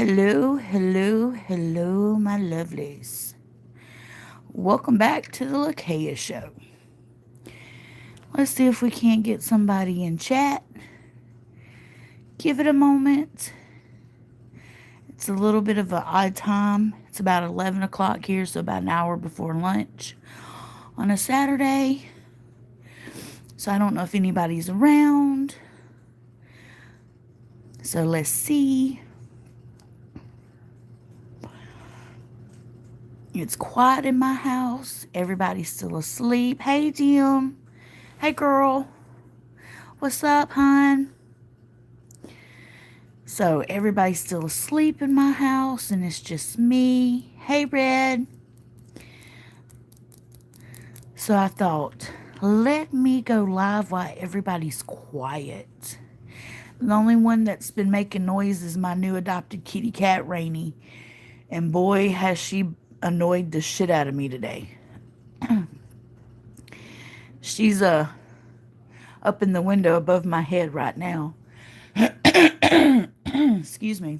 Hello, hello, hello, my lovelies. Welcome back to the Lakaya Show. Let's see if we can't get somebody in chat. Give it a moment. It's a little bit of an odd time. It's about 11 o'clock here, so about an hour before lunch on a Saturday. So I don't know if anybody's around. So let's see. It's quiet in my house. Everybody's still asleep. Hey, Jim. Hey, girl. What's up, hon? So everybody's still asleep in my house, and it's just me. Hey, Red. So I thought, let me go live while everybody's quiet. The only one that's been making noise is my new adopted kitty cat, Rainy. And boy, has she annoyed the shit out of me today. She's up in the window above my head right now. Excuse me.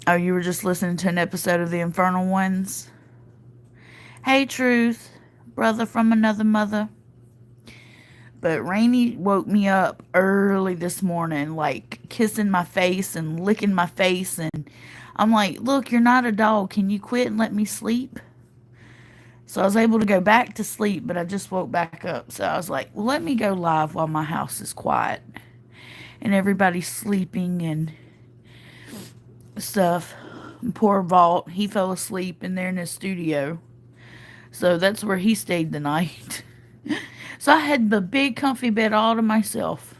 Oh, you were just listening to an episode of The Infernal Ones? Hey, Truth, brother from another mother. But Rainy woke me up early this morning, like kissing my face and licking my face. And I'm like, look, you're not a dog. Can you quit and let me sleep? So I was able to go back to sleep, but I just woke back up. So I was like, well, let me go live while my house is quiet and everybody's sleeping and stuff. And poor Vault, he fell asleep in there in his studio. So that's where he stayed the night. So I had the big comfy bed all to myself.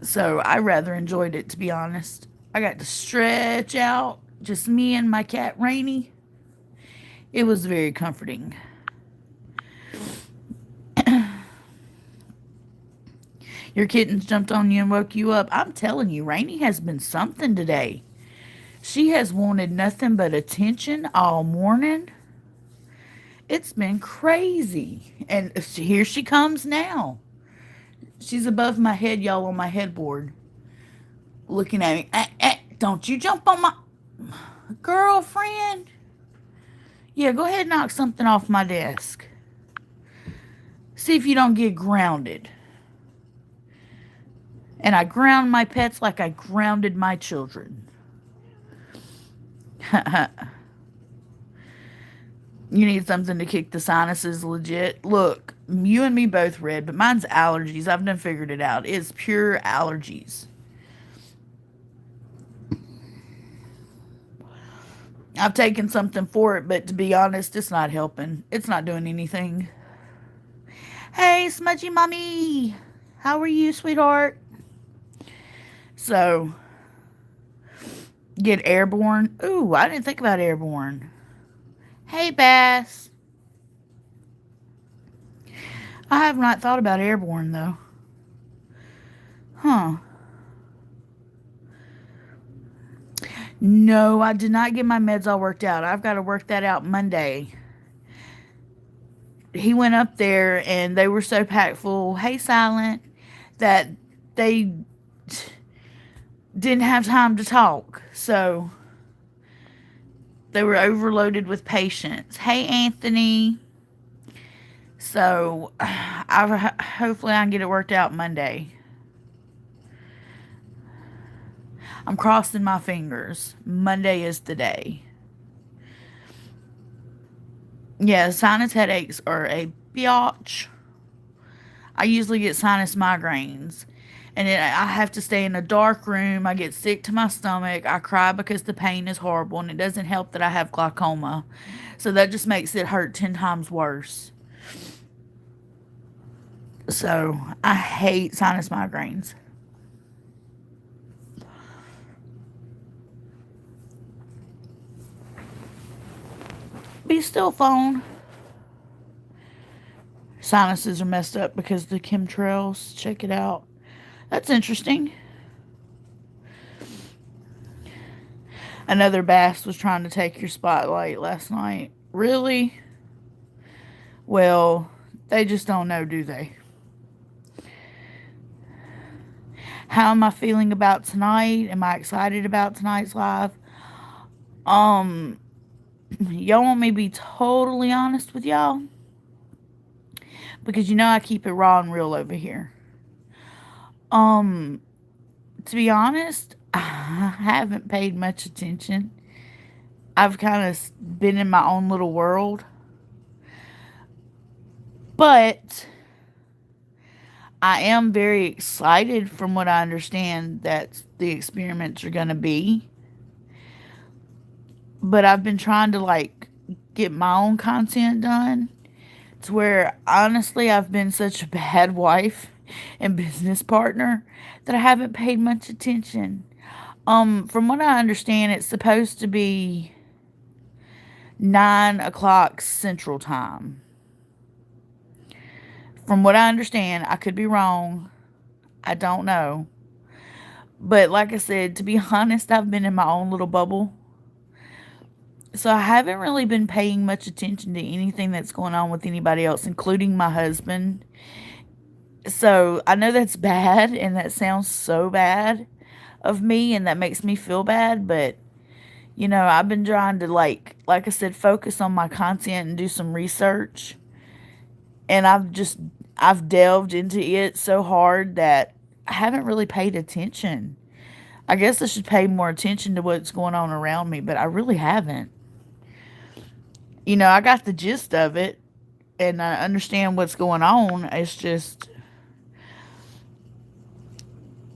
So I rather enjoyed it, to be honest. I got to stretch out, just me and my cat Rainy. It was very comforting. Your kittens jumped on you and woke you up. I'm telling you, Rainy has been something today. She has wanted nothing but attention all morning. It's been crazy. And here she comes now. She's above my head, y'all, on my headboard, looking at me. Don't you jump on my girlfriend. Yeah, go ahead and knock something off my desk. See if you don't get grounded. And I ground my pets like I grounded my children. You need something to kick the sinuses legit. Look, you and me both, Red, but mine's allergies. I've done figured it out. It's pure allergies. I've taken something for it, but to be honest, it's not helping. It's not doing anything. Hey, Smudgy Mommy. How are you, sweetheart? So, get airborne. Ooh, I didn't think about airborne. Hey, Bass. I have not thought about airborne, though. Huh. No, I did not get my meds all worked out. I've got to work that out Monday. He went up there and they were so packed full, hey, Silent, that they didn't have time to talk. So they were overloaded with patients. Hey, Anthony. So hopefully I can get it worked out Monday. I'm crossing my fingers. Monday is the day. Yeah, sinus headaches are a biatch. I usually get sinus migraines. And then I have to stay in a dark room. I get sick to my stomach. I cry because the pain is horrible. And it doesn't help that I have glaucoma. So that just makes it hurt 10 times worse. So I hate sinus migraines. Be still, phone. Sinuses are messed up because of the chemtrails. Check it out. That's interesting. Another bass was trying to take your spotlight last night. Really? Well, they just don't know, do they? How am I feeling about tonight? Am I excited about tonight's live? Um, y'all want me to be totally honest with y'all? Because you know I keep it raw and real over here. Um, to be honest, I haven't paid much attention. I've kind of been in my own little world. But I am very excited from what I understand that the experiments are going to be. But I've been trying to like get my own content done to where honestly I've been such a bad wife and business partner that I haven't paid much attention. From what I understand, it's supposed to be 9 o'clock Central Time. From what I understand, I could be wrong. I don't know. But like I said, to be honest, I've been in my own little bubble. So I haven't really been paying much attention to anything that's going on with anybody else, including my husband. So I know that's bad and that sounds so bad of me and that makes me feel bad, but I've been trying to like I said, focus on my content and do some research. And I've delved into it so hard that I haven't really paid attention. I guess I should pay more attention to what's going on around me, but I really haven't. I got the gist of it and I understand what's going on. It's just,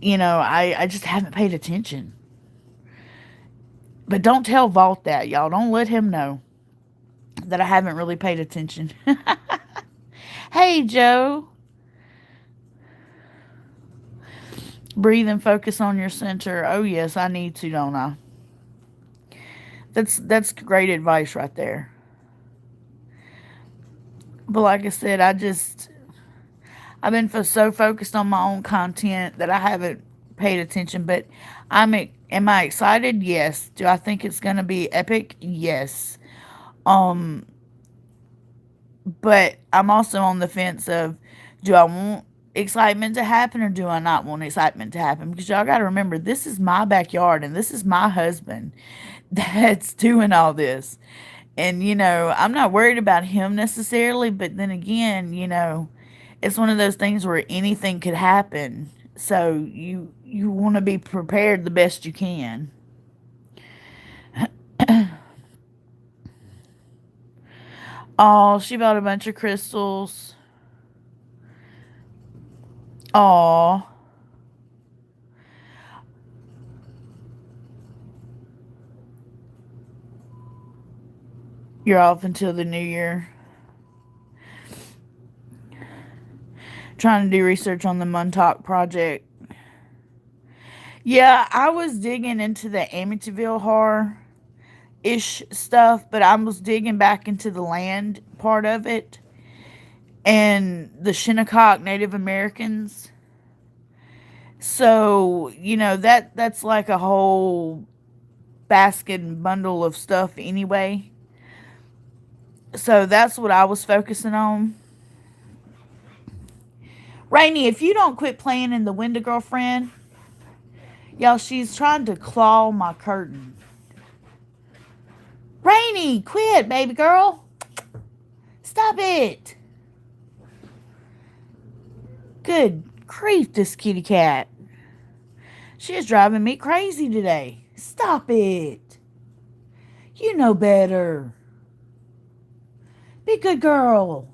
I just haven't paid attention. But don't tell Vault that, y'all. Don't let him know that I haven't really paid attention. Hey, Joe. Breathe and focus on your center. Oh, yes, I need to, don't I? That's great advice right there. But like I said, I've been so focused on my own content that I haven't paid attention. But am I excited? Yes. Do I think it's gonna be epic? Yes. Um, but I'm also on the fence of, do I want excitement to happen or do I not want excitement to happen? Because y'all got to remember, this is my backyard and this is my husband that's doing all this. And, I'm not worried about him necessarily, but then again, it's one of those things where anything could happen. So you want to be prepared the best you can. Oh, she bought a bunch of crystals. Oh, you're off until the new year. Trying to do research on the Montauk project. Yeah, I was digging into the Amityville horror ish stuff, but I was digging back into the land part of it and the Shinnecock Native Americans. So, that's like a whole basket and bundle of stuff anyway. So that's what I was focusing on. Rainy, if you don't quit playing in the window, girlfriend, y'all, she's trying to claw my curtain. Rainy, quit, baby girl. Stop it. Good grief, this kitty cat. She is driving me crazy today. Stop it. You know better. Be good girl.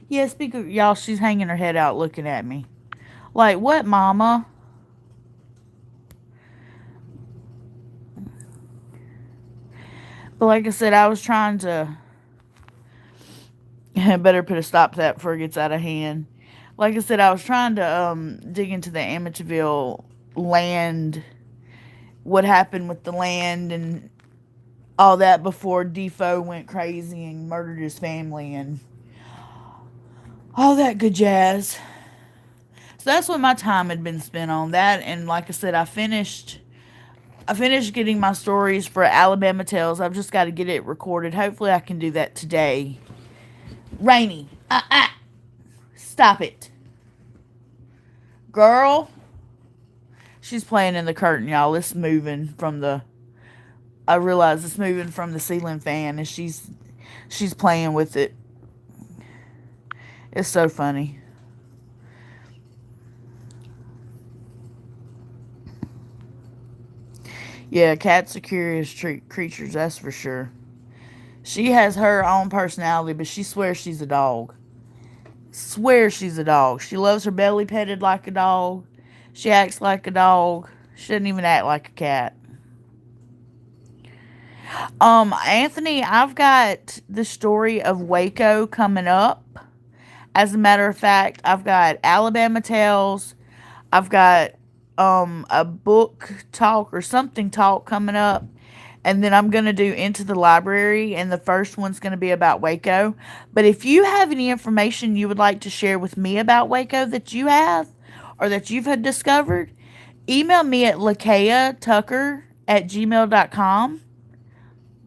Yes, be good. Y'all, she's hanging her head out looking at me. Like, what, mama? But like I said, I was trying to... I better put a stop to that before it gets out of hand. Like I said, I was trying to dig into the Amityville land, what happened with the land and all that before Defoe went crazy and murdered his family and all that good jazz. So that's what my time had been spent on that. And like I said, I finished getting my stories for Alabama Tales. I've just got to get it recorded. Hopefully I can do that today. Rainy, stop it. Girl, She's playing in the curtain, y'all. It's moving from the. I realize it's moving from the ceiling fan, and she's playing with it. It's so funny. Yeah, cats are curious creatures, that's for sure. She has her own personality, but she swears she's a dog. Swears she's a dog. She loves her belly petted like a dog. She acts like a dog. She doesn't even act like a cat. Anthony, I've got the story of Waco coming up. As a matter of fact, I've got Alabama Tales. I've got a book talk or something talk coming up. And then I'm going to do Into the Library, and the first one's going to be about Waco. But if you have any information you would like to share with me about Waco that you have or that you've had discovered, email me at lakayatucker@gmail.com,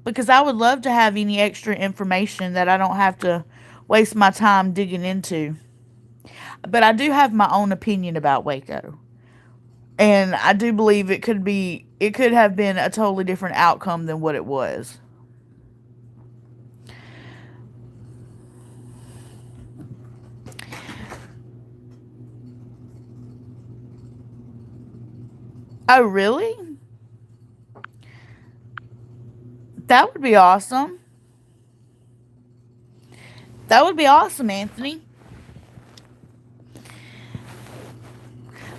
because I would love to have any extra information that I don't have to waste my time digging into. But I do have my own opinion about Waco. And I do believe it could have been a totally different outcome than what it was. Oh, really? That would be awesome. That would be awesome, Anthony.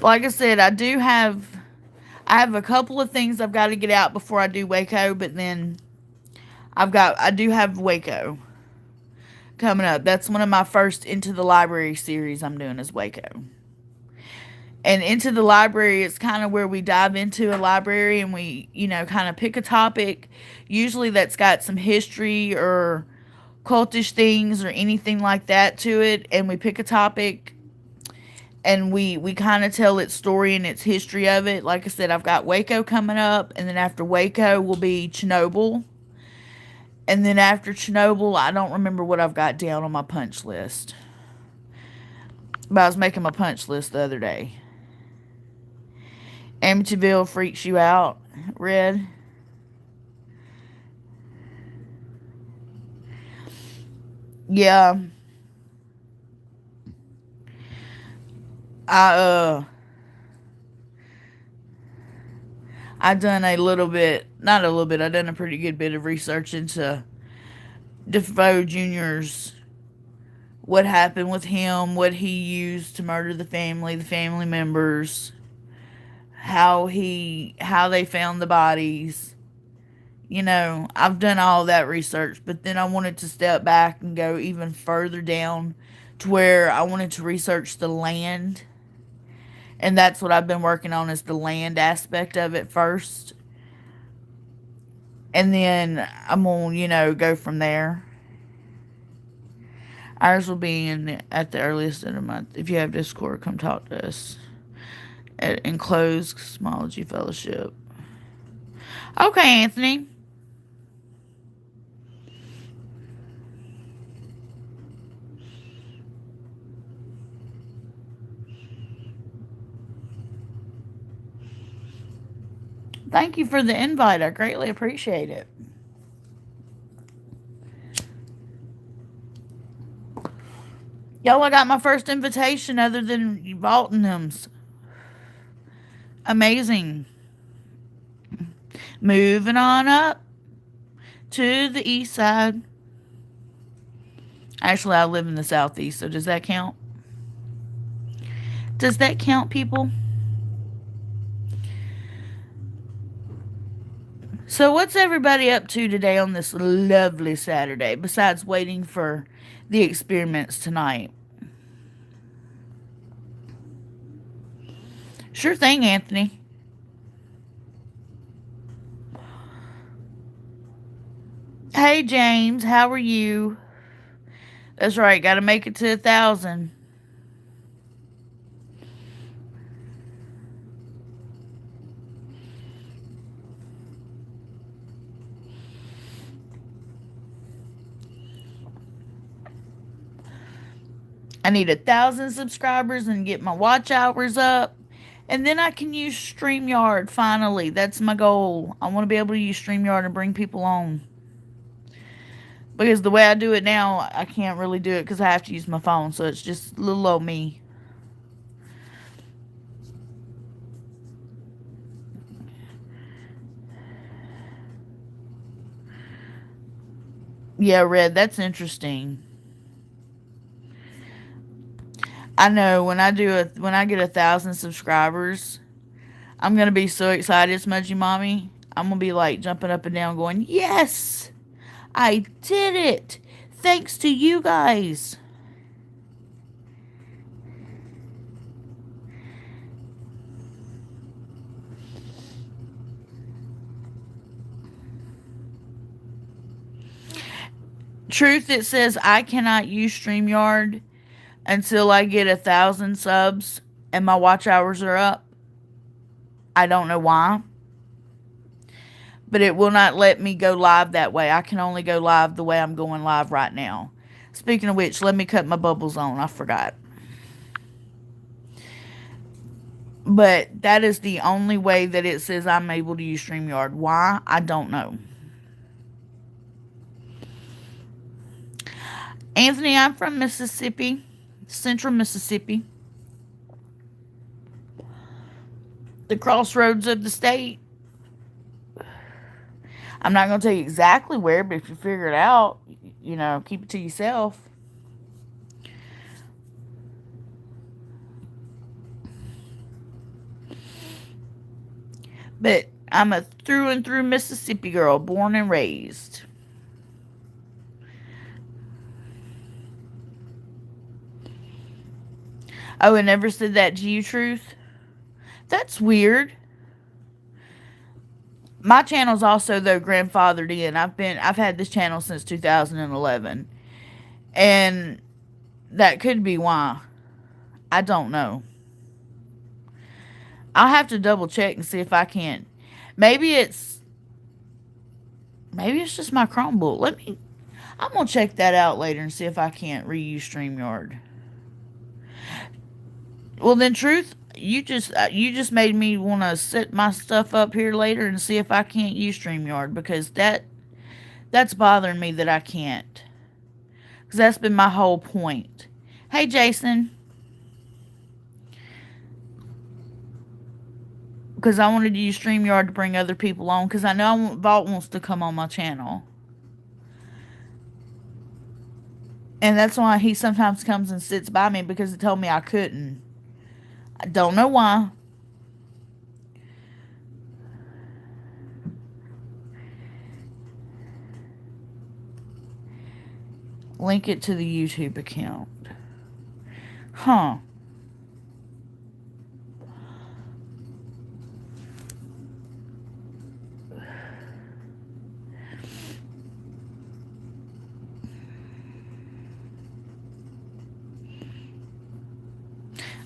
Like I said, I have a couple of things I've got to get out before I do Waco, but then I do have Waco coming up. That's one of my first Into the Library series I'm doing is Waco. And Into the Library is kind of where we dive into a library and we, kind of pick a topic, usually that's got some history or cultish things or anything like that to it, and we pick a topic and we kind of tell its story and its history of it. Like I said, I've got Waco coming up, and then after Waco will be Chernobyl. And then after Chernobyl, I don't remember what I've got down on my punch list. But I was making my punch list the other day. Amityville freaks you out, Red? Yeah. I I done a little bit, not a little bit, I done a pretty good bit of research into Defoe Jr.'s, what happened with him, what he used to murder the family members, how they found the bodies. I've done all that research, but then I wanted to step back and go even further down to where I wanted to research the land. And that's what I've been working on, is the land aspect of it first. And then I'm going to, go from there. Ours will be at the earliest of the month. If you have Discord, come talk to us at Enclosed Cosmology Fellowship. Okay, Anthony. Thank you for the invite. I greatly appreciate it. Y'all, I got my first invitation other than Valtenham's. Amazing. Moving on up to the east side. Actually, I live in the southeast, so does that count? Does that count, people? So what's everybody up to today on this lovely Saturday, besides waiting for the experiments tonight? Sure thing, Anthony. Hey, James, how are you? That's right, gotta make it to 1,000. I need 1,000 subscribers and get my watch hours up. And then I can use StreamYard finally. That's my goal. I want to be able to use StreamYard and bring people on. Because the way I do it now, I can't really do it because I have to use my phone. So it's just little old me. Yeah, Red, that's interesting. I know when I get 1,000 subscribers, I'm gonna be so excited, Smudgy Mommy. I'm gonna be like jumping up and down, going, "Yes, I did it! Thanks to you guys." Truth, it says I cannot use StreamYard until I get 1,000 subs and my watch hours are up. I don't know why, but it will not let me go live that way. I can only go live the way I'm going live right now. Speaking of which, let me cut my bubbles on. I forgot. But that is the only way that it says I'm able to use StreamYard. Why? I don't know. Anthony, I'm from Mississippi, central Mississippi, the crossroads of the state. I'm not going to tell you exactly where, but if you figure it out, keep it to yourself. But I'm a through and through Mississippi girl, born and raised. Oh, it never said that to you, Truth? That's weird. My channel's also though grandfathered in. I've had this channel since 2011. And that could be why. I don't know. I'll have to double check and see if I can. Maybe it's just my Chromebook. I'm gonna check that out later and see if I can't reuse StreamYard. Well then, Truth, you just made me want to set my stuff up here later and see if I can't use StreamYard, because that's bothering me that I can't. Because that's been my whole point. Hey, Jason. Because I wanted to use StreamYard to bring other people on. Because I know Vault wants to come on my channel. And that's why he sometimes comes and sits by me, because he told me I couldn't. I don't know why. Link it to the YouTube account. Huh.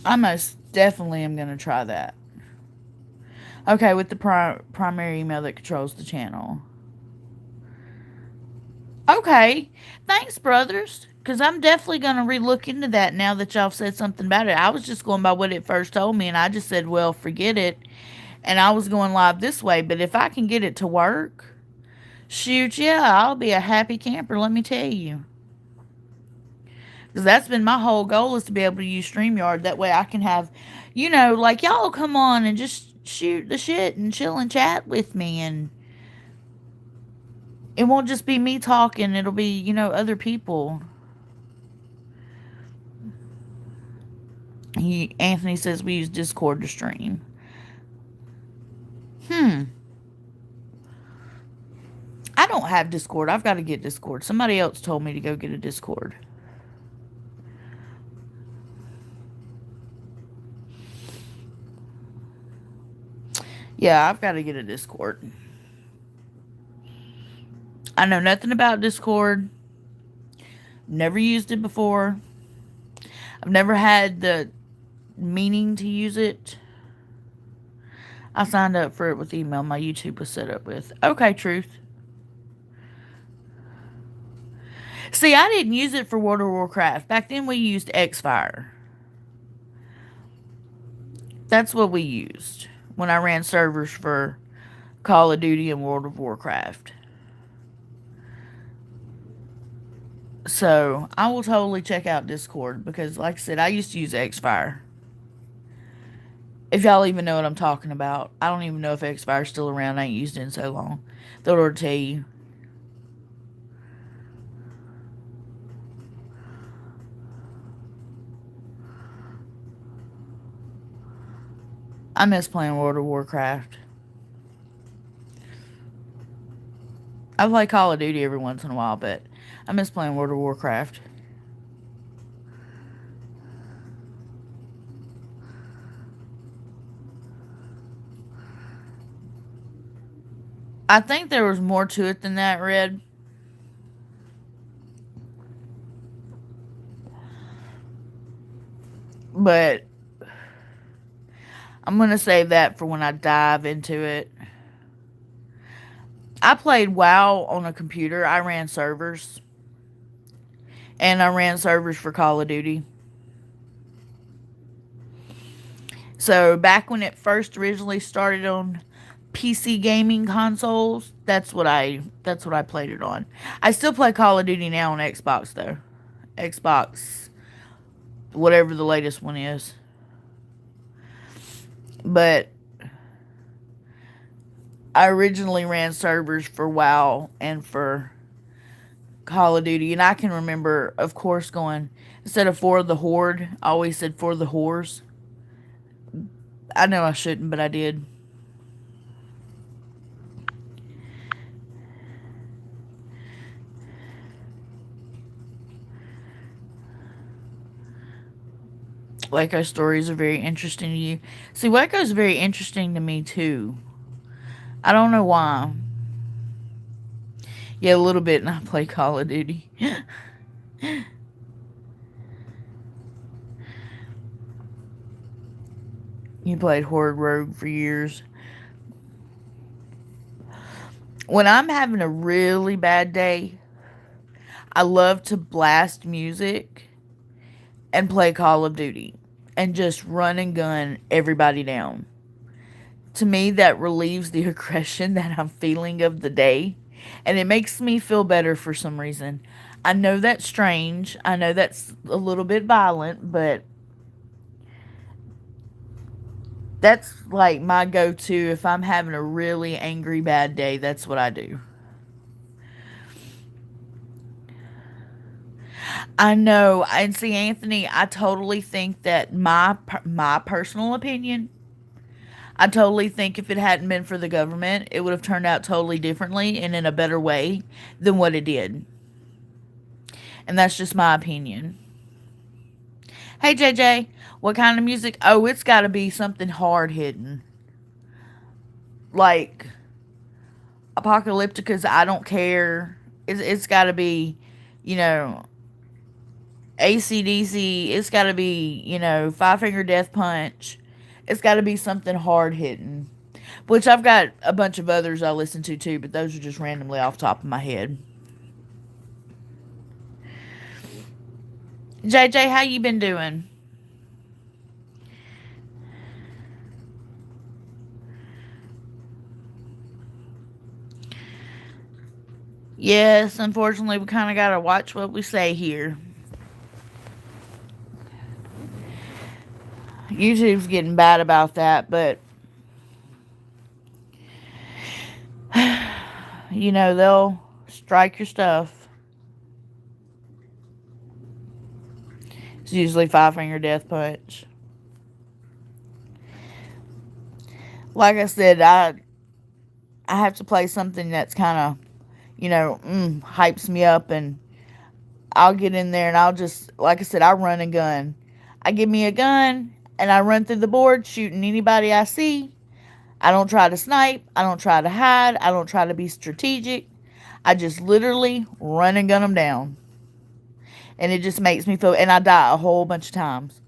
I most definitely am going to try that. Okay, with the primary email that controls the channel. Okay. Thanks, brothers. Because I'm definitely going to relook into that now that y'all said something about it. I was just going by what it first told me, and I just said, well, forget it. And I was going live this way. But if I can get it to work, shoot, yeah, I'll be a happy camper, let me tell you. Because that's been my whole goal, is to be able to use StreamYard. That way I can have, like y'all come on and just shoot the shit and chill and chat with me. And it won't just be me talking. It'll be, other people. Anthony says we use Discord to stream. I don't have Discord. I've got to get Discord. Somebody else told me to go get a Discord. Yeah, I've got to get a Discord. I know nothing about Discord. Never used it before. I've never had the meaning to use it. I signed up for it with the email my YouTube was set up with. Okay, Truth. See, I didn't use it for World of Warcraft. Back then we used Xfire. That's what we used when I ran servers for Call of Duty and World of Warcraft. So I will totally check out Discord because, like I said, I used to use Xfire. If y'all even know what I'm talking about, I don't even know if Xfire's still around. I ain't used it in so long. They'll order tell you. I miss playing World of Warcraft. I play Call of Duty every once in a while, but I miss playing World of Warcraft. I think there was more to it than that, Red. But I'm going to save that for when I dive into it. I played WoW on a computer. I ran servers. And I ran servers for Call of Duty. So back when it first originally started on PC gaming consoles, that's what I played it on. I still play Call of Duty now on Xbox though. Xbox, whatever the latest one is. But I originally ran servers for WoW and for Call of Duty, and I can remember, of course, going instead of for the Horde, I always said for the whores. I know I shouldn't, but I did. Waco stories are very interesting to you. See, Waco's very interesting to me too. I don't know why. Yeah, a little bit, and I play Call of Duty. You played Horde Rogue for years. When I'm having a really bad day, I love to blast music and play Call of Duty and just run and gun everybody down. To me, that relieves the aggression that I'm feeling of the day, and it makes me feel better for some reason. I know that's strange. I know that's a little bit violent, but that's like my go to if I'm having a really angry, bad day. That's what I do. I know. And see, Anthony, I totally think that my personal opinion, I totally think if it hadn't been for the government, it would have turned out totally differently and in a better way than what it did. And that's just my opinion. Hey, JJ, what kind of music? Oh, it's got to be something hard hitting. Like Apocalyptica's I Don't Care. It's got to be, you know, ACDC. It's got to be, Five Finger Death Punch. It's got to be something hard hitting. Which I've got a bunch of others I listen to too, but those are just randomly off the top of my head. JJ, how you been doing? Yes, unfortunately, we kind of got to watch what we say here. YouTube's getting bad about that, but they'll strike your stuff. It's usually Five Finger Death Punch. Like I said, I have to play something that's kind of, hypes me up, and I'll get in there and I'll just, like I said, I run a gun. I give me a gun and I run through the board shooting anybody I see. I don't try to snipe. I don't try to hide. I don't try to be strategic. I just literally run and gun them down. And it just makes me feel, and I die a whole bunch of times.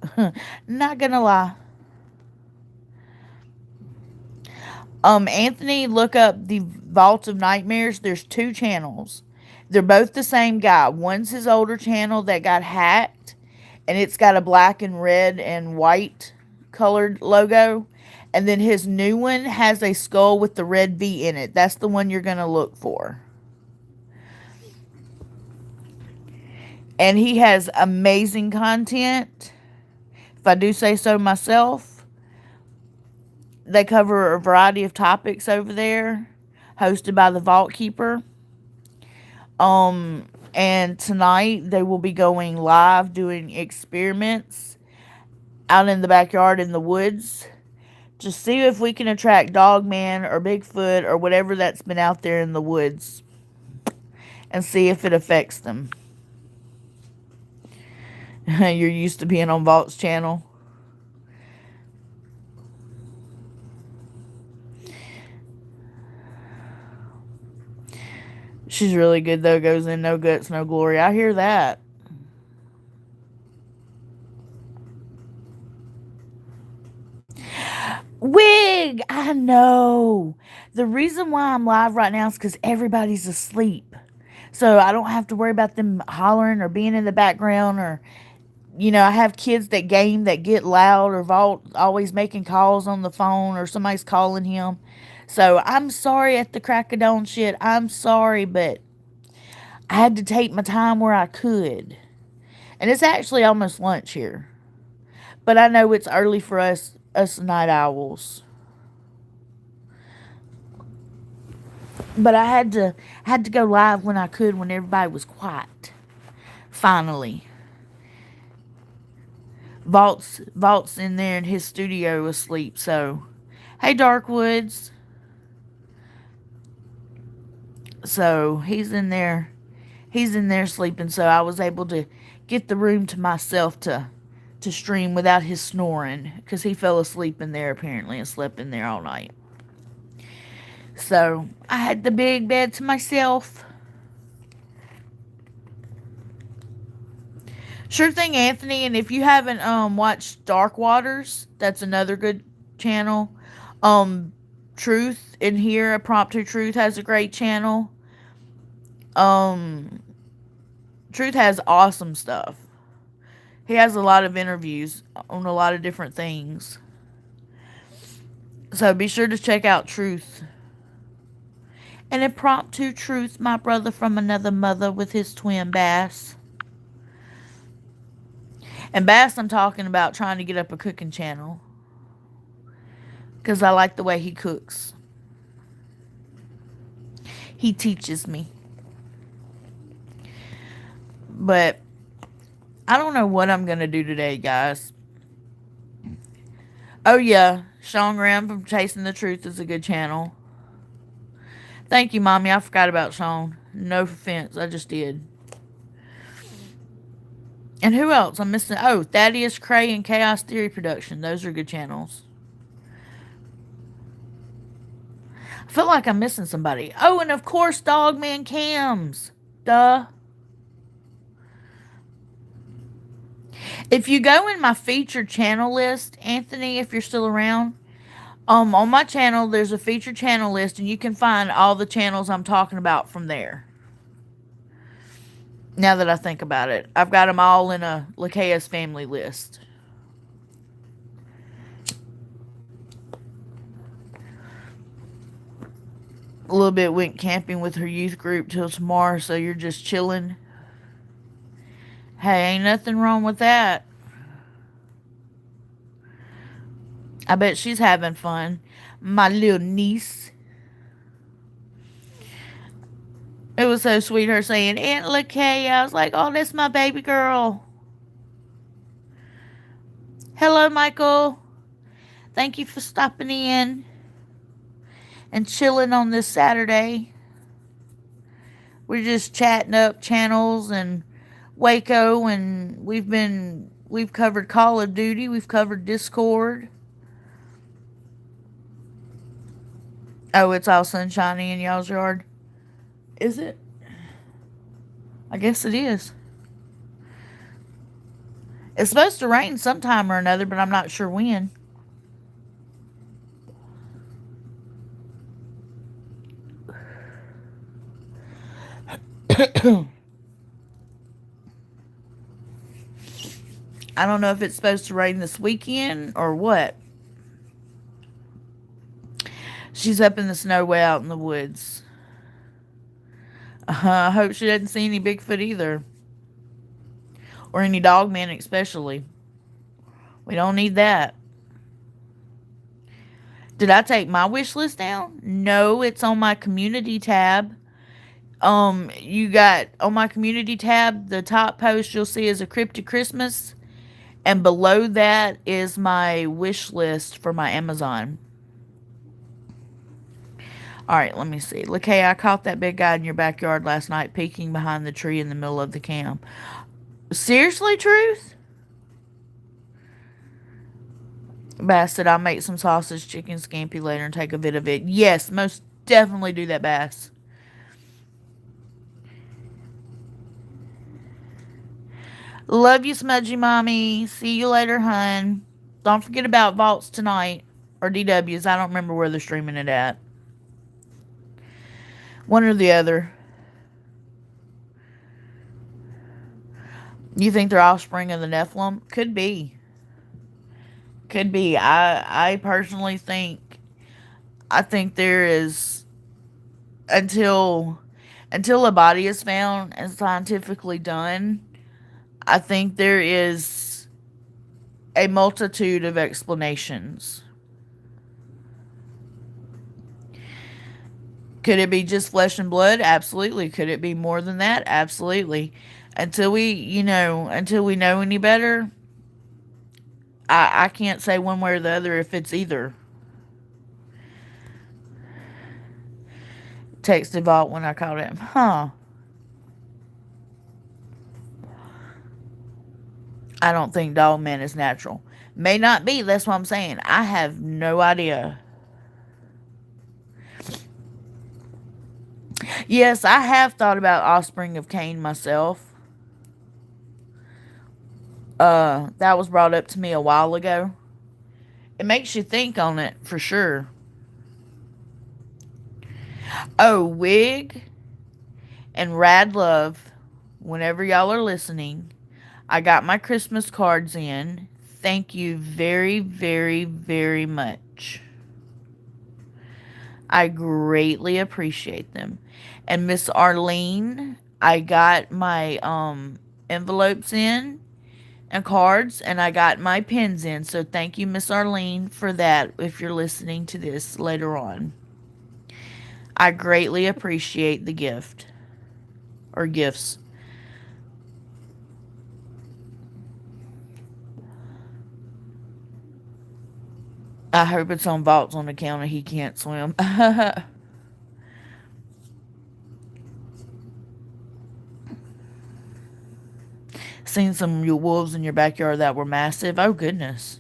Not gonna lie. Anthony, look up the Vault of Nightmares. There's two channels. They're both the same guy. One's his older channel that got hacked, and it's got a black and red and white colored logo. And then his new one has a skull with the red V in it. That's the one you're going to look for. And he has amazing content, if I do say so myself. They cover a variety of topics over there, hosted by the Vault Keeper. And tonight they will be going live doing experiments out in the backyard in the woods to see if we can attract Dogman or Bigfoot or whatever that's been out there in the woods and see if it affects them. You're used to being on Vault's channel. She's really good though. Goes in no guts, no glory. I hear that. Wig! I know. The reason why I'm live right now is because everybody's asleep. So I don't have to worry about them hollering or being in the background or, you know, I have kids that game that get loud or Vault always making calls on the phone or somebody's calling him. So I'm sorry at the crack of dawn shit. I'm sorry, but I had to take my time where I could. And it's actually almost lunch here. But I know it's early for us night owls. But I had to go live when I could when everybody was quiet. Finally. Vault's in there in his studio asleep, so hey Darkwoods. So he's in there sleeping, so I was able to get the room to myself to stream without his snoring, because he fell asleep in there apparently and slept in there all night. So I had the big bed to myself. Sure thing, Anthony. And if you haven't watched Dark Waters, that's another good channel. Truth in here, A Prompt to Truth has a great channel. Truth has awesome stuff. He has a lot of interviews on a lot of different things. So be sure to check out Truth. And A Prompt to Truth, my brother from another mother with his twin Bass. And Bass, I'm talking about trying to get up a cooking channel. Because I like the way he cooks. He teaches me. But I don't know what I'm going to do today, guys. Oh, yeah. Sean Graham from Chasing the Truth is a good channel. Thank you, Mommy. I forgot about Sean. No offense. I just did. And who else? I'm missing. Oh, Thaddeus Cray and Chaos Theory Production. Those are good channels. I feel like I'm missing somebody. Oh, and of course, Dogman Cams. Duh. If you go in my featured channel list, Anthony, if you're still around, on my channel, there's a featured channel list, and you can find all the channels I'm talking about from there. Now that I think about it, I've got them all in a Lakaya's family list. A little bit went camping with her youth group till tomorrow, so you're just chilling. Hey, ain't nothing wrong with that. I bet she's having fun. My little niece. It was so sweet her saying, Aunt Lakaya. I was like, oh, that's my baby girl. Hello, Michael. Thank you for stopping in and chilling on this Saturday. We're just chatting up channels and Waco, and we've covered Call of Duty, we've covered Discord. Oh, it's all sunshiny in y'all's yard. Is it? I guess it is. It's supposed to rain sometime or another, but I'm not sure when. I don't know if it's supposed to rain this weekend or what. She's up in the snow way out in the woods. I hope she doesn't see any Bigfoot either. Or any dog men, especially. We don't need that. Did I take my wish list down? No, it's on my community tab. You got on my community tab, the top post you'll see is a cryptic Christmas, and below that is my wish list for my Amazon. All right, let me see. Lakay, I caught that big guy in your backyard last night peeking behind the tree in the middle of the camp. Seriously, Truth? Bass said, I'll make some sausage chicken scampi later and take a bit of it. Yes, most definitely do that, Bass. Love you, Smudgy Mommy. See you later, hun. Don't forget about Vaults tonight. Or DWs. I don't remember where they're streaming it at. One or the other. You think they're offspring of the Nephilim? Could be. Could be. I personally think... I think there is... Until a body is found and scientifically done... I think there is a multitude of explanations. Could it be just flesh and blood? Absolutely. Could it be more than that? Absolutely. Until we know any better, I can't say one way or the other if it's either. Texted Vault when I called him. Huh. I don't think Dog Man is natural. May not be, that's what I'm saying. I have no idea. Yes, I have thought about offspring of Cain myself. That was brought up to me a while ago. It makes you think on it, for sure. Oh, Wig and Rad Love, whenever y'all are listening... I got my Christmas cards in. Thank you very, very, very much. I greatly appreciate them. And Miss Arlene, I got my envelopes in and cards, and I got my pens in. So thank you, Miss Arlene, for that if you're listening to this later on. I greatly appreciate the gift. Or gifts. I hope it's on Vaults on account of he can't swim. Seen some wolves in your backyard that were massive. Oh, goodness.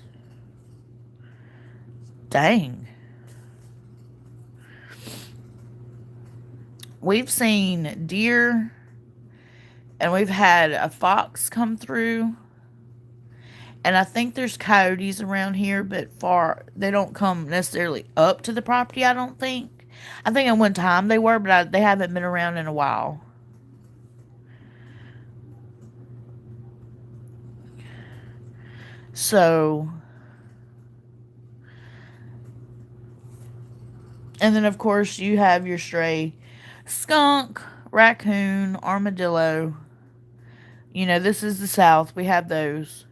Dang. We've seen deer, and we've had a fox come through. And I think there's coyotes around here, but they don't come necessarily up to the property, I don't think. I think at one time they were, but they haven't been around in a while. So, and then of course you have your stray skunk, raccoon, armadillo. You know, this is the South. We have those.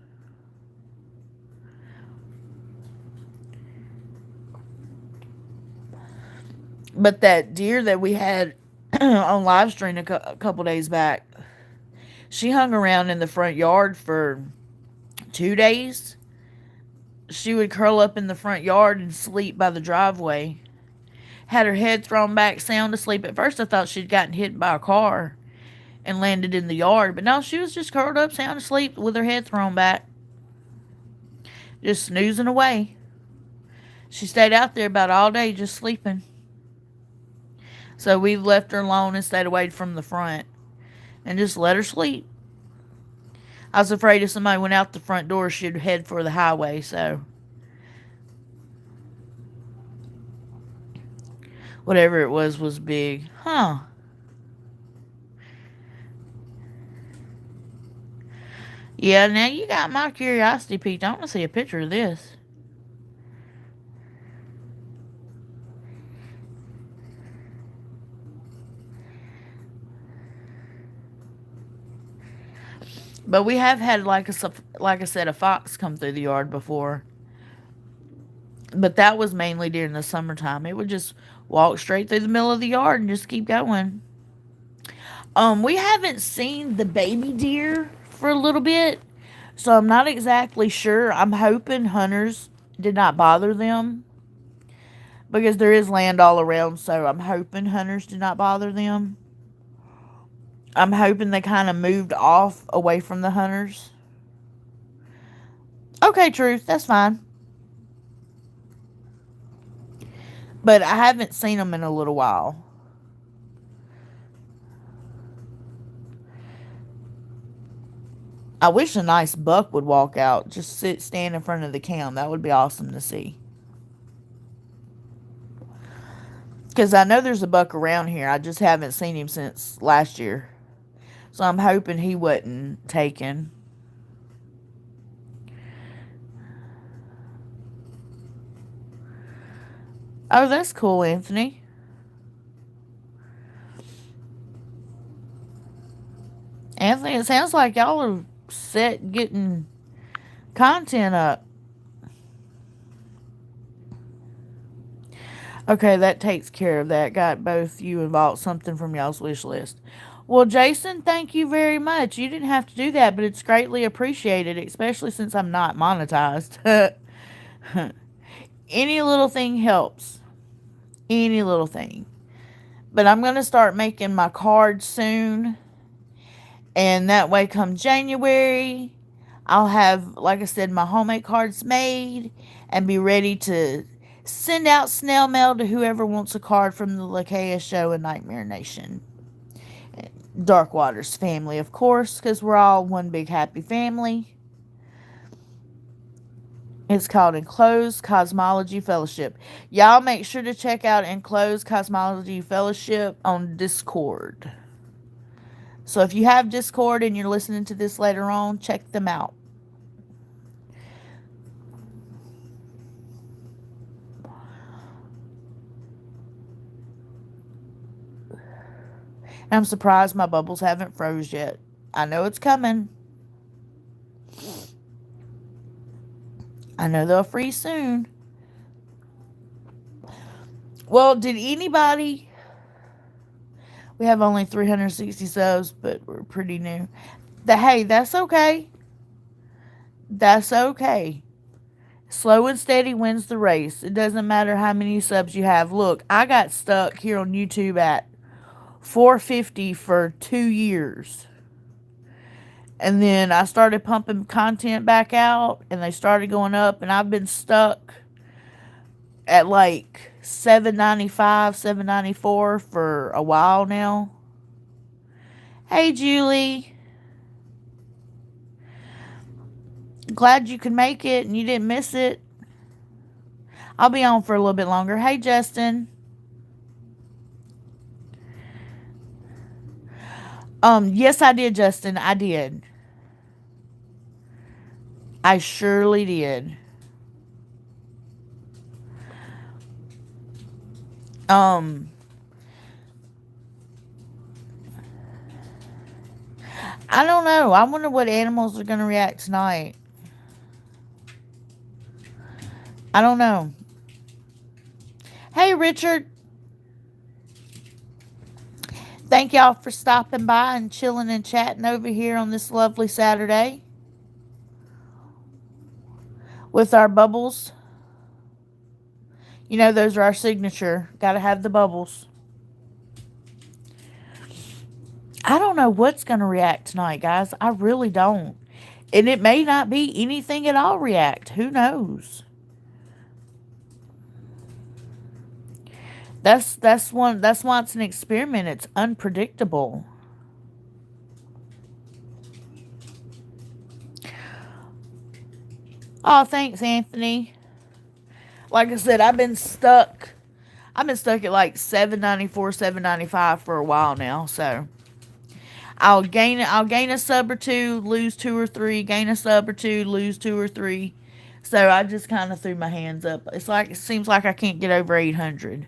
But that deer that we had on live stream a couple days back, she hung around in the front yard for 2 days. She would curl up in the front yard and sleep by the driveway. Had her head thrown back, sound asleep. At first I thought she'd gotten hit by a car and landed in the yard. But no, she was just curled up, sound asleep with her head thrown back. Just snoozing away. She stayed out there about all day just sleeping. So we left her alone and stayed away from the front and just let her sleep. I was afraid if somebody went out the front door, she'd head for the highway, so. Whatever it was big. Huh. Yeah, now you got my curiosity piqued. I want to see a picture of this. But we have had, like I said, a fox come through the yard before. But that was mainly during the summertime. It would just walk straight through the middle of the yard and just keep going. We haven't seen the baby deer for a little bit, so I'm not exactly sure. I'm hoping hunters did not bother them because there is land all around, so I'm hoping hunters did not bother them. I'm hoping they kind of moved off away from the hunters. Okay, Truth, that's fine. But I haven't seen them in a little while. I wish a nice buck would walk out, just stand in front of the cam. That would be awesome to see. Because I know there's a buck around here. I just haven't seen him since last year. So I'm hoping he wasn't taken. Oh, that's cool, Anthony. Anthony, it sounds like y'all are set getting content up. Okay, that takes care of that. Got both you and Vault something from y'all's wish list. Well, Jason, thank you very much. You didn't have to do that, but it's greatly appreciated, especially since I'm not monetized. Any little thing helps. Any little thing. But I'm going to start making my cards soon. And that way, come January, I'll have, like I said, my homemade cards made and be ready to send out snail mail to whoever wants a card from the Lakaya Show and Nightmare Nation. Dark Waters family, of course, because we're all one big happy family. It's called Enclosed Cosmology Fellowship. Y'all make sure to check out Enclosed Cosmology Fellowship on Discord. So if you have Discord and you're listening to this later on, check them out. I'm surprised my bubbles haven't froze yet. I know it's coming. I know they'll freeze soon. Well, did anybody... We have only 360 subs, but we're pretty new. Hey, that's okay. That's okay. Slow and steady wins the race. It doesn't matter how many subs you have. Look, I got stuck here on YouTube at 450 for 2 years. And then I started pumping content back out, and they started going up, and I've been stuck at like 795, 794 for a while now. Hey, Julie. Glad you could make it and you didn't miss it. I'll be on for a little bit longer. Hey, Justin. Yes, I did, Justin. I did. I surely did. I don't know. I wonder what animals are going to react tonight. I don't know. Hey, Richard. Thank y'all for stopping by and chilling and chatting over here on this lovely Saturday with our bubbles. You know, those are our signature. Gotta have the bubbles. I don't know what's going to react tonight, guys. I really don't. And it may not be anything at all react. Who knows? That's why it's an experiment. It's unpredictable. Oh, thanks, Anthony. Like I said, I've been stuck at like 794, 795 for a while now, so I'll gain a sub or two, lose two or three, gain a sub or two, lose two or three. So I just kind of threw my hands up. It seems like I can't get over 800.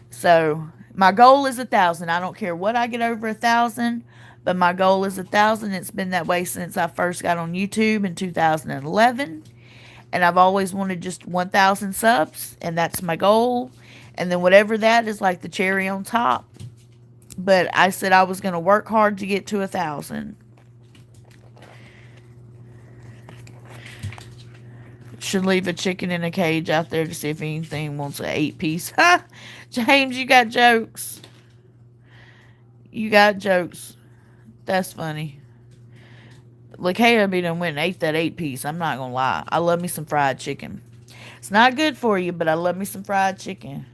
So my goal is 1,000. I don't care what I get over 1,000, but my goal is 1,000. It's been that way since I first got on YouTube in 2011, and I've always wanted just 1,000 subs, and that's my goal. And then whatever that is, like the cherry on top. But I said I was going to work hard to get to 1,000. Should leave a chicken in a cage out there to see if anything wants an 8-piece. Ha! James, you got jokes. You got jokes. That's funny. Lakaya be done went and ate that 8-piece. I'm not going to lie. I love me some fried chicken. It's not good for you, but I love me some fried chicken.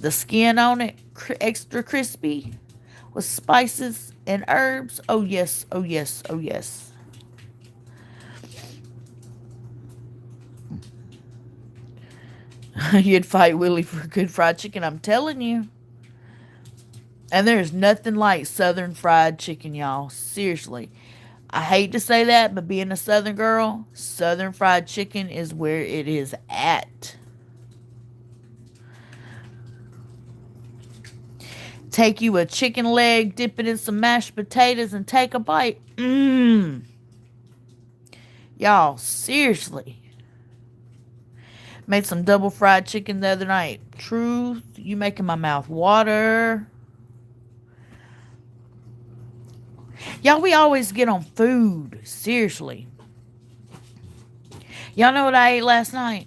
The skin on it, extra crispy, with spices and herbs. Oh, yes, oh, yes, oh, yes. You'd fight Willie for good fried chicken, I'm telling you. And there's nothing like Southern fried chicken, y'all. Seriously. I hate to say that, but being a Southern girl, Southern fried chicken is where it is at. Take you a chicken leg, dip it in some mashed potatoes, and take a bite. Mmm. Y'all, seriously. Made some double fried chicken the other night. Truth, you making my mouth water. Y'all, we always get on food. Seriously. Y'all know what I ate last night?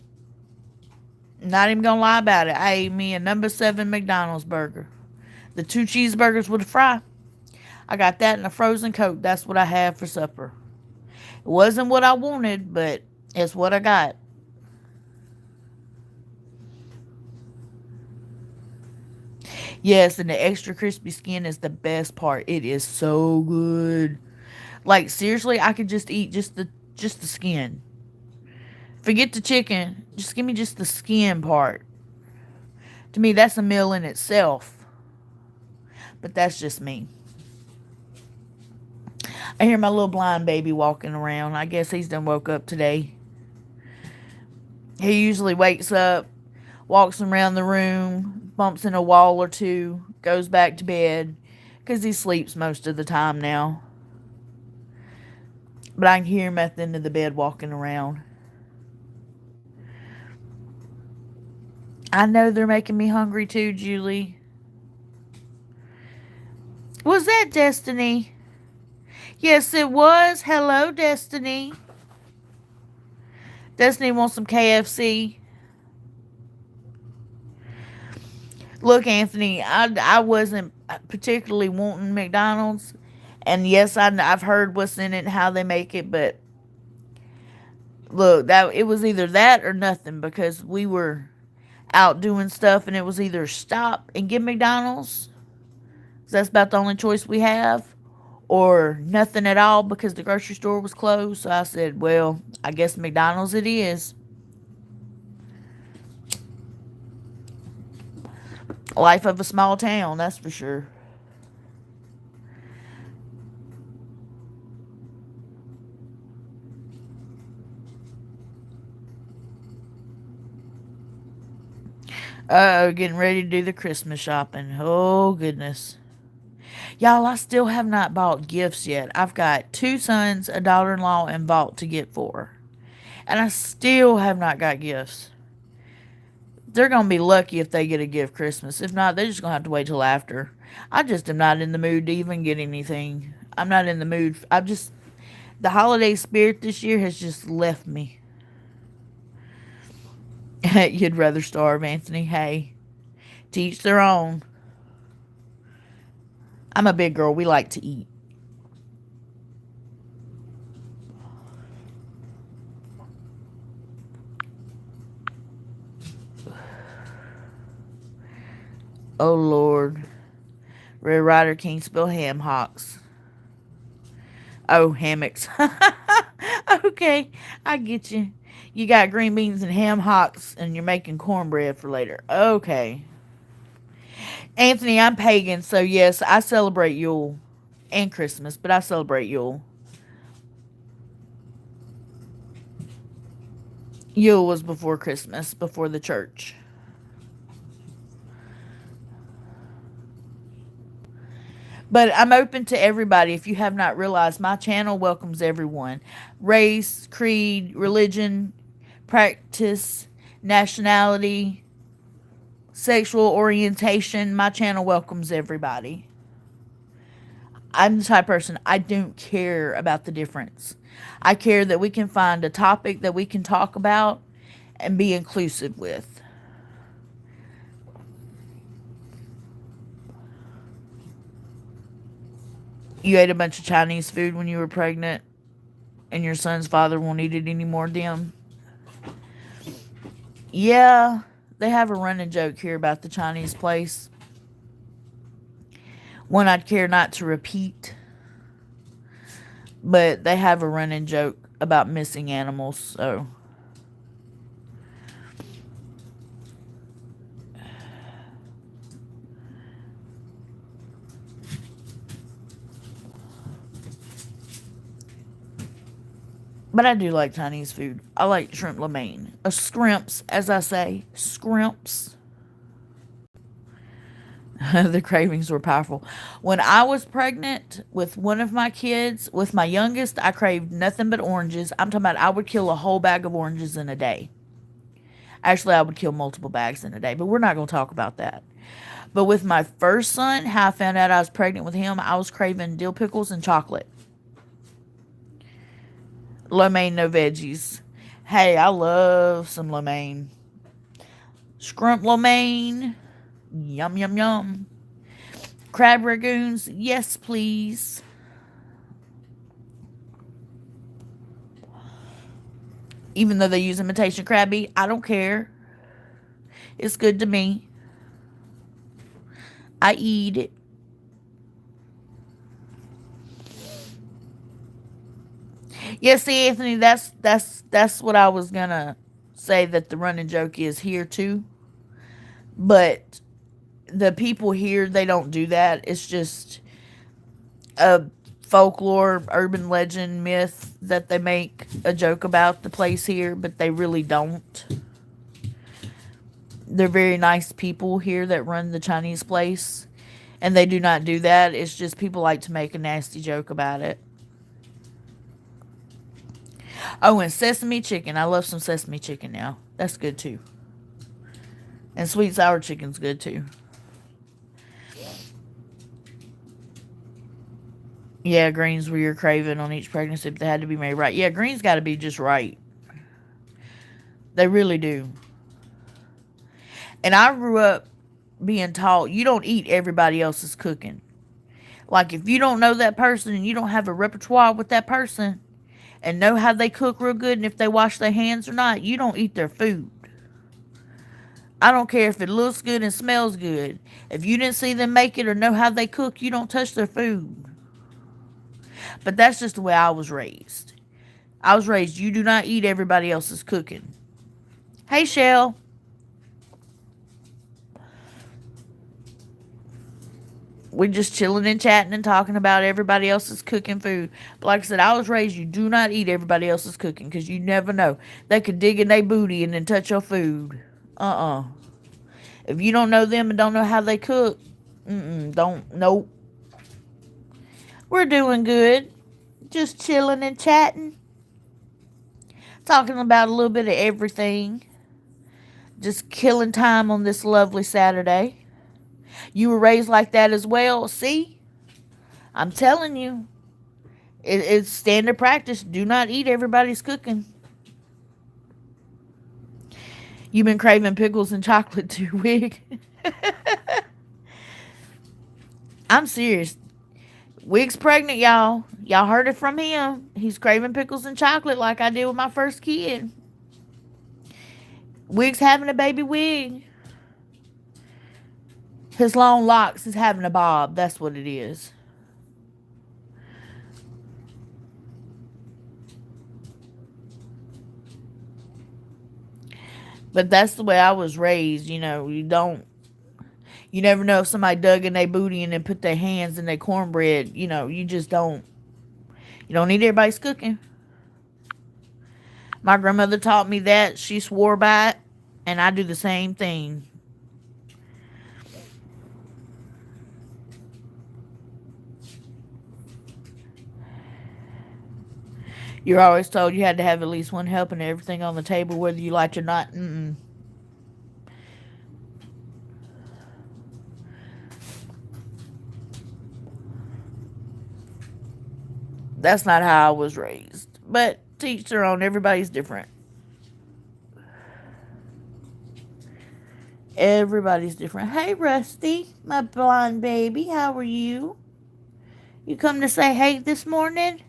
Not even gonna lie about it. I ate me a number 7 McDonald's burger. The 2 cheeseburgers with a fry. I got that and a frozen Coke. That's what I had for supper. It wasn't what I wanted, but it's what I got. Yes, and the extra crispy skin is the best part. It is so good. Like seriously, I could just eat just the skin. Forget the chicken. Just give me just the skin part. To me, that's a meal in itself. But that's just me. I hear my little blind baby walking around. I guess he's done woke up today. He usually wakes up, walks around the room, bumps in a wall or two, goes back to bed, because he sleeps most of the time now. But I can hear him at the end of the bed walking around. I know they're making me hungry too, Julie. Was that Destiny? Yes, it was. Hello, Destiny. Destiny wants some KFC. Look, Anthony, I wasn't particularly wanting McDonald's. And yes, I've heard what's in it and how they make it. But look, it was either that or nothing. Because we were out doing stuff. And it was either stop and get McDonald's. That's about the only choice we have. Or nothing at all because the grocery store was closed. So I said, well, I guess McDonald's it is. Life of a small town, that's for sure. Getting ready to do the Christmas shopping. Oh, goodness. Y'all, I still have not bought gifts yet. I've got 2 sons, a daughter-in-law, and Vault to get for. And I still have not got gifts. They're going to be lucky if they get a gift Christmas. If not, they're just going to have to wait till after. I just am not in the mood to even get anything. I'm not in the mood. The holiday spirit this year has just left me. You'd rather starve, Anthony. Hey, to each their own. I'm a big girl. We like to eat. Oh, Lord. Red Ryder can't spell ham hocks. Oh, hammocks. Okay, I get you. You got green beans and ham hocks, and you're making cornbread for later. Okay. Anthony, I'm pagan, so yes, I celebrate Yule and Christmas, but I celebrate Yule. Yule was before Christmas, before the church. But I'm open to everybody. If you have not realized, my channel welcomes everyone. Race, creed, religion, practice, nationality, sexual orientation. My channel welcomes everybody. I'm the type of person, I don't care about the difference. I care that we can find a topic that we can talk about and be inclusive with. You ate a bunch of Chinese food when you were pregnant, and your son's father won't eat it anymore, Dim? Yeah, they have a running joke here about the Chinese place. One I'd care not to repeat, but they have a running joke about missing animals, so. But I do like Chinese food. I like shrimp lo mein. Scrimps, as I say. Scrimps. The cravings were powerful. When I was pregnant with one of my kids, with my youngest, I craved nothing but oranges. I'm talking about I would kill a whole bag of oranges in a day. Actually, I would kill multiple bags in a day, but we're not going to talk about that. But with my first son, how I found out I was pregnant with him, I was craving dill pickles and chocolate. Lo mein, no veggies. Hey, I love some lo mein. Scrump lo mein. Yum, yum, yum. Crab ragoons. Yes, please. Even though they use imitation crab meat, I don't care. It's good to me. I eat it. Yeah, see, Anthony, that's what I was gonna say, that the running joke is here too. But the people here, they don't do that. It's just a folklore, urban legend, myth that they make a joke about the place here, but they really don't. They're very nice people here that run the Chinese place, and they do not do that. It's just people like to make a nasty joke about it. Oh, and sesame chicken. I love some sesame chicken now. That's good too. And sweet sour chicken's good too. Yeah, greens were your craving on each pregnancy, but they had to be made right. Yeah, greens got to be just right. They really do. And I grew up being taught you don't eat everybody else's cooking. Like, if you don't know that person and you don't have a repertoire with that person and know how they cook real good and if they wash their hands or not, you don't eat their food. I don't care if it looks good and smells good. If you didn't see them make it or know how they cook, you don't touch their food. But that's just the way I was raised. I was raised, you do not eat everybody else's cooking. Hey, Shell. We're just chilling and chatting and talking about everybody else's cooking food. But like I said, I was raised, you do not eat everybody else's cooking because you never know. They could dig in their booty and then touch your food. If you don't know them and don't know how they cook, nope. We're doing good. Just chilling and chatting. Talking about a little bit of everything. Just killing time on this lovely Saturday. You were raised like that as well. See? I'm telling you. It's standard practice. Do not eat everybody's cooking. You've been craving pickles and chocolate too, Wig. I'm serious. Wig's pregnant, y'all. Y'all heard it from him. He's craving pickles and chocolate like I did with my first kid. Wig's having a baby Wig. His long locks is having a bob. That's what it is. But that's the way I was raised. You know, you don't You never know if somebody dug in their booty and then put their hands in their cornbread. You just don't. You don't need everybody's cooking. My grandmother taught me that. She swore by it, and I do the same thing. You're always told you had to have at least one helping of everything on the table, whether you liked it or not. Mm-mm. That's not how I was raised. But teach their own. Everybody's different. Everybody's different. Hey, Rusty, my blonde baby. How are you? You come to say hey this morning?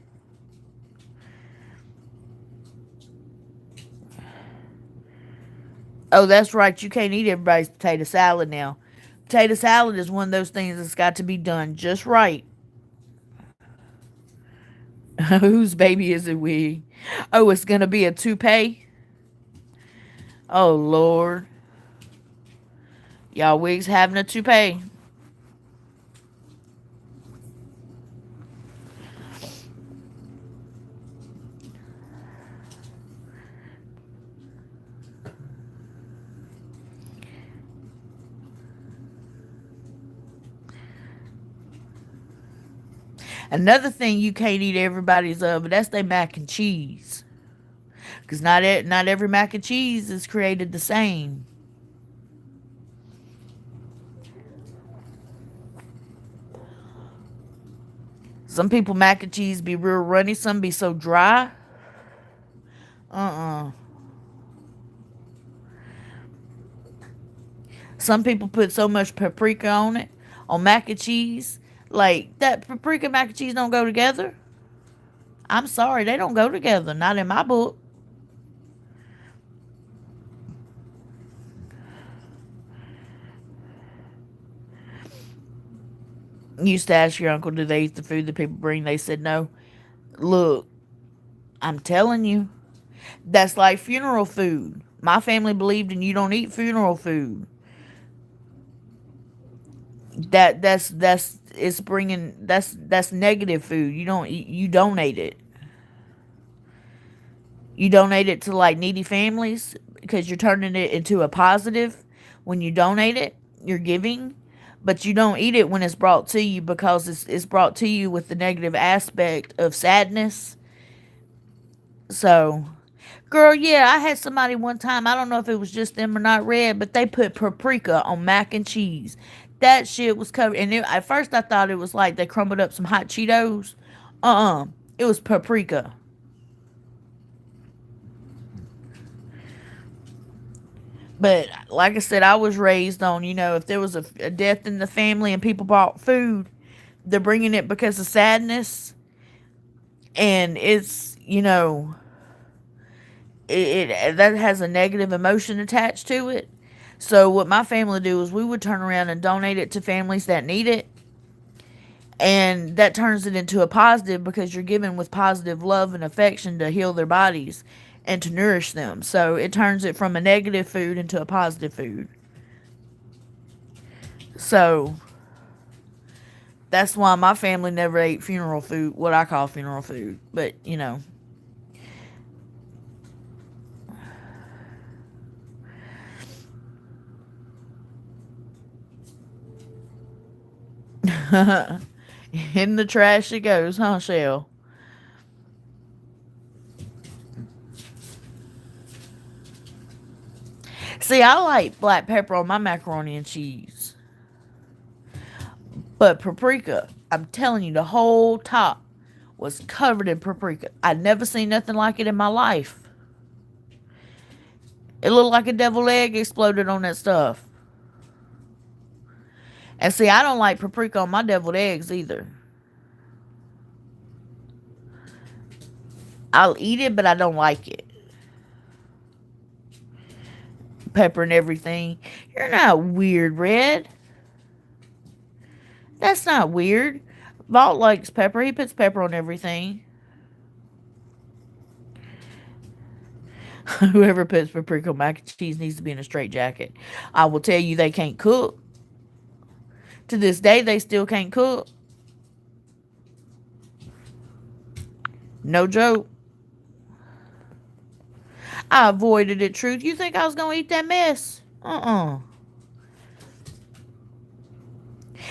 Oh, that's right. You can't eat everybody's potato salad now. Potato salad is one of those things that's got to be done just right. Whose baby is it we? Oh, it's going to be a toupee? Oh, Lord. Y'all wigs having a toupee. Another thing you can't eat everybody's of, but that's their mac and cheese. Because not every mac and cheese is created the same. Some people mac and cheese be real runny. Some be so dry. Uh-uh. Some people put so much paprika on it, on mac and cheese. Like, that paprika mac and cheese don't go together. I'm sorry, they don't go together. Not in my book. Used to ask your uncle, do they eat the food that people bring? They said no. Look, I'm telling you, that's like funeral food. My family believed in you don't eat funeral food. That's it's bringing that's negative food. You donate it. You donate it to like needy families because you're turning it into a positive. When you donate it, you're giving, but you don't eat it when it's brought to you because it's brought to you with the negative aspect of sadness. So, girl, yeah, I had somebody one time. I don't know if it was just them or not, red, but they put paprika on mac and cheese. That shit was covered. And at first, I thought it was like they crumbled up some hot Cheetos. It was paprika. But like I said, I was raised on, if there was a death in the family and people bought food, they're bringing it because of sadness. And it's, that has a negative emotion attached to it. So what my family do is we would turn around and donate it to families that need it. And that turns it into a positive because you're given with positive love and affection to heal their bodies and to nourish them. So it turns it from a negative food into a positive food. So that's why my family never ate funeral food, what I call funeral food. But, in the trash it goes, huh, Shell? See, I like black pepper on my macaroni and cheese. But paprika, I'm telling you, the whole top was covered in paprika. I'd never seen nothing like it in my life. It looked like a deviled egg exploded on that stuff. And see, I don't like paprika on my deviled eggs either. I'll eat it, but I don't like it. Pepper and everything. You're not weird, Red. That's not weird. Vault likes pepper. He puts pepper on everything. Whoever puts paprika on mac and cheese needs to be in a straight jacket. I will tell you they can't cook. To this day, they still can't cook. No joke. I avoided it, Truth. You think I was going to eat that mess?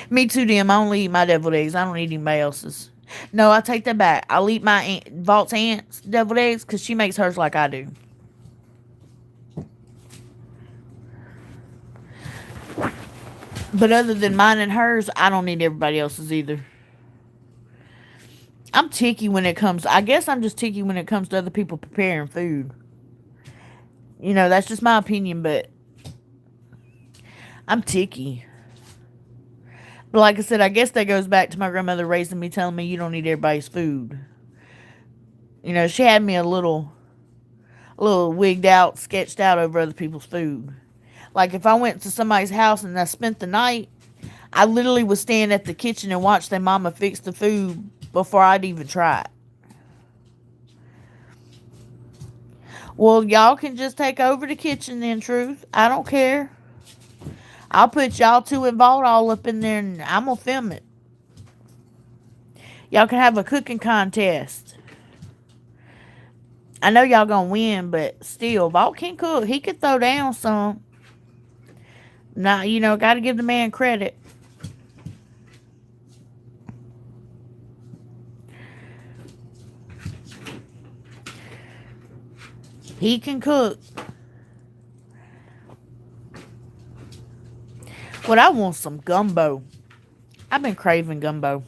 Me too, Dim. I only eat my deviled eggs. I don't eat anybody else's. No, I take that back. I'll eat my Vault's aunt's deviled eggs because she makes hers like I do. But other than mine and hers, I don't need everybody else's either. I'm ticky when it comes. I guess I'm just ticky when it comes to other people preparing food. You know, that's just my opinion, but I'm ticky. But like I said, I guess that goes back to my grandmother raising me, telling me you don't eat everybody's food. You know, she had me a little wigged out, sketched out over other people's food. Like if I went to somebody's house and I spent the night, I literally would stand at the kitchen and watch their mama fix the food before I'd even try it. Well, y'all can just take over the kitchen then, Truth. I don't care. I'll put y'all two and Vault all up in there and I'm going to film it. Y'all can have a cooking contest. I know y'all going to win, but still, Vault can cook. He could throw down some. Now, you know, got to give the man credit. He can cook. But I want some gumbo. I've been craving gumbo.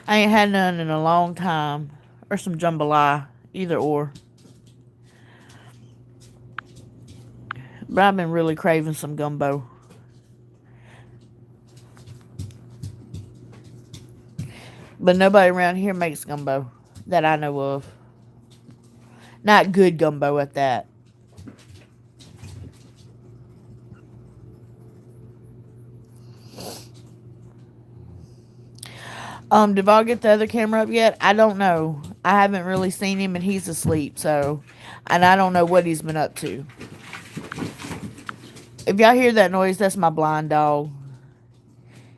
I ain't had none in a long time. Or some jambalaya. Either or. But I've been really craving some gumbo. But nobody around here makes gumbo. That I know of. Not good gumbo at that. Did Val get the other camera up yet? I don't know. I haven't really seen him and he's asleep, so. And I don't know what he's been up to. If y'all hear that noise, that's my blind dog.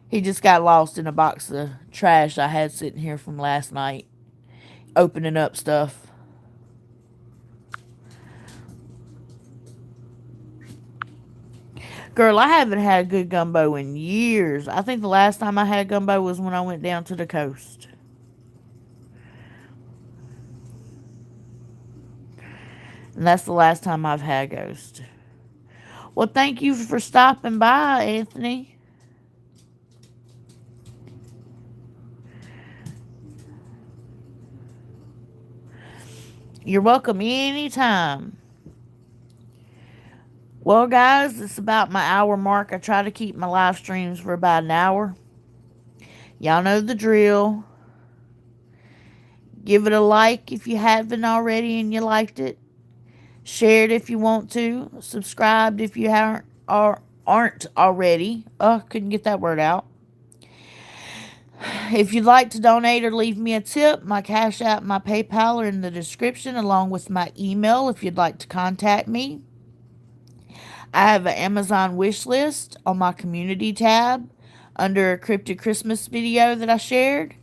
He just got lost in a box of trash I had sitting here from last night. Opening up stuff. Girl, I haven't had good gumbo in years. I think the last time I had gumbo was when I went down to the coast. And that's the last time I've had ghost. Well, thank you for stopping by, Anthony. You're welcome anytime. Well, guys, it's about my hour mark. I try to keep my live streams for about an hour. Y'all know the drill. Give it a like if you haven't already and you liked it. Share it if you want to. Subscribe if you aren't already. Couldn't get that word out. If you'd like to donate or leave me a tip, my Cashapp, my PayPal are in the description, along with my email if you'd like to contact me. I have an Amazon wish list on my community tab under a Cryptid Christmas video that I shared.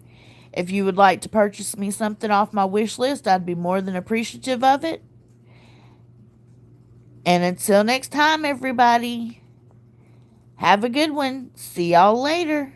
If you would like to purchase me something off my wish list, I'd be more than appreciative of it. And until next time, everybody, have a good one. See y'all later.